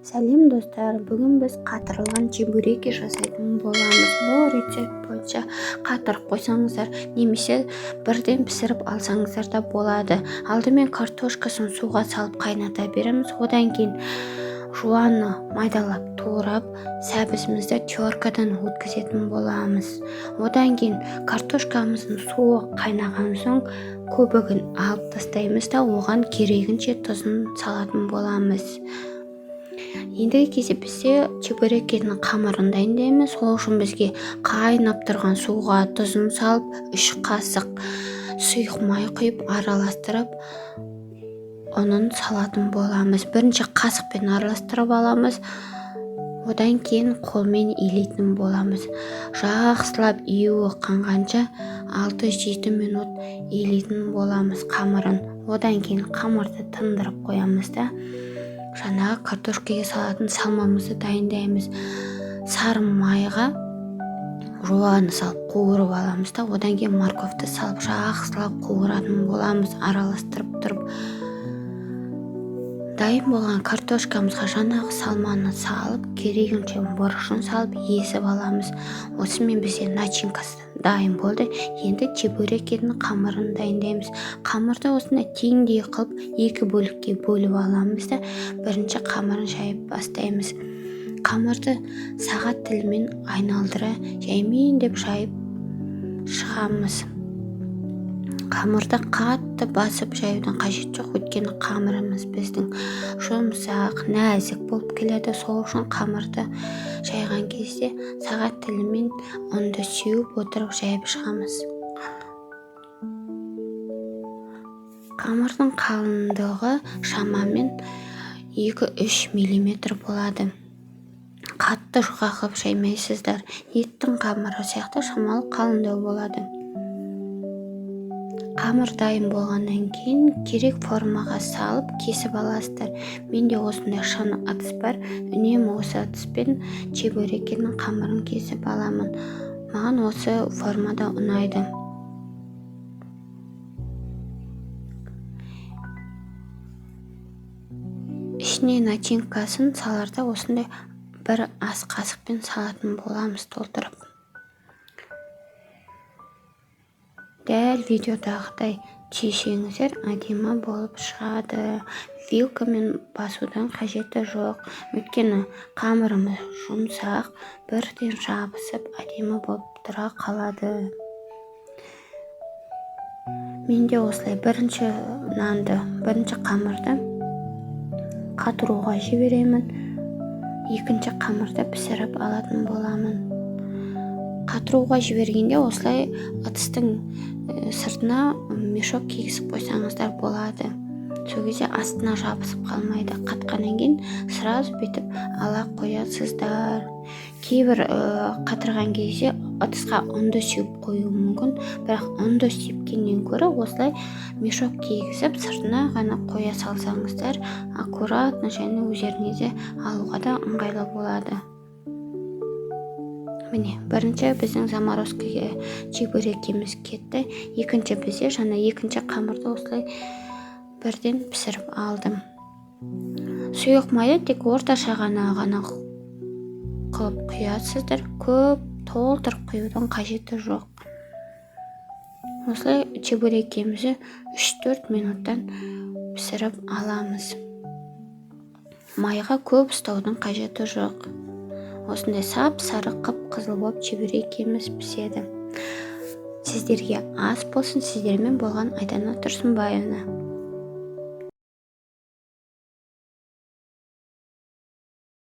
Сәлем достар, бүгін біз қатырылған чебуреки жасайтын боламыз. Бұл рецепт бойынша қатырып қойсаңыздар, немесе бірден пісіріп алсаңыздар да болады. Алдымен картошкасын суға салып қайната береміз. Одан кейін жуаны майдалап турап, сәбізімізді теркадан өткізетін боламыз. Одан кейін картошкамыздың суы қайнаған соң көбігін алып тастаймыз да оған керегінше тұзын салатын боламыз. Ендігі кезде бізде чебурекенің қамырын дайындаймыз. Ол үшін бізге қайнап тұрған суға тұзын салып, 3 қасық сұйық май құйып араластырып, оның салатын боламыз. Бірінші қасықпен араластырып аламыз. Одан кейін қолмен илейтін боламыз. Жақсылап июі қанғанша 6-7 минут илейтін боламыз қамырын. Одан кейін қамырды тындырып қоямыз да жаңағы картошкаға салатын салмамызды дайындаймыз. Сары майға жуаны салып қуырып аламыз да одан кейін морковты салып жақсылап қуыратын боламыз, араластырып тұрып. Дайын болған картошкамызға жаңағы салманы салып, керегінше бұрышын салып езіп аламыз. Осымен бізде начинкасы дайын болды. Енді чебурекенің қамырын дайындаймыз. Қамырды осындай теңдей қылып 2 бөлікке бөліп аламыз да бірінші қамырын жайып бастаймыз. Қамырды сағат тілімен айналдыра жаймен деп жайып шығамыз. Қамырды қатты басып жаюдың қажет жоқ, өйткені қамырымыз біздің жұмсақ, нәзік болып келеді. Сол үшін қамырды жайған кезде сағат тілімен ұнды сеуіп отырып жайып шығамыз. Қамырдың қалыңдығы шамамен 2-3 мм болады. Қатты жұқа қылып жаймайсыздар. Еттің қамыры сияқты шамалы қалыңдығы болады. Қамыр дайын болғаннан кейін керек формаға салып кесіп аласыздар. Менде осындай шыны ыдыс бар. Үнемі осы ыдыспен чебурекенің қамырын кесіп аламын. Маған осы формада ұнайды. Ішіне начинкасын саларда осындай бір ас қасықпен салатын боламыз толтырып. Дәл видеодағыдай түйсеңіздер әдемі болып шығады. Вилкамен басудан қажеті жоқ. Өйткені қамырымыз жұмсақ, бірден жабысып әдемі болып тұра қалады. Менде осылай бірінші қамырды қатыруға жіберемін. Екінші қамырды пісіріп алатын боламын. Қатыруға жібергенде осылай ыдыстың сыртына мешок кигізіп қойсаңыздар болады. Сол кезде астына жабысып қалмайды. Қатқаннан кейін сразу бүйтіп ала қоясыздар. Кейбір қатырған кезде ыдысқа ұнды сеуіп қою мүмкін, бірақ ұнды сепкеннен көрі осылай мешок кигізіп сыртына ғана қоя салсаңыздар аккуратно және өздеріңізде алуға да ыңғайлы болады. Міне, бірінші біздің заморозкаға чебурекеміз кетті. Екінші бізде екінші қамырды осылай бірден пісіріп алдым. Сұйық майды тек орташа ғана қылып құясыздар. Көп толтырып құюдың қажеті жоқ. Осылай чебурекемізді 3-4 минуттан пісіріп аламыз. Майға көп ұстаудың қажеті жоқ. Осындай сап-сары қып-қызыл болып чебурекеміз піседі. Сіздерге ас болсын. Сіздермен болған Айдана Тұрсынбаевна.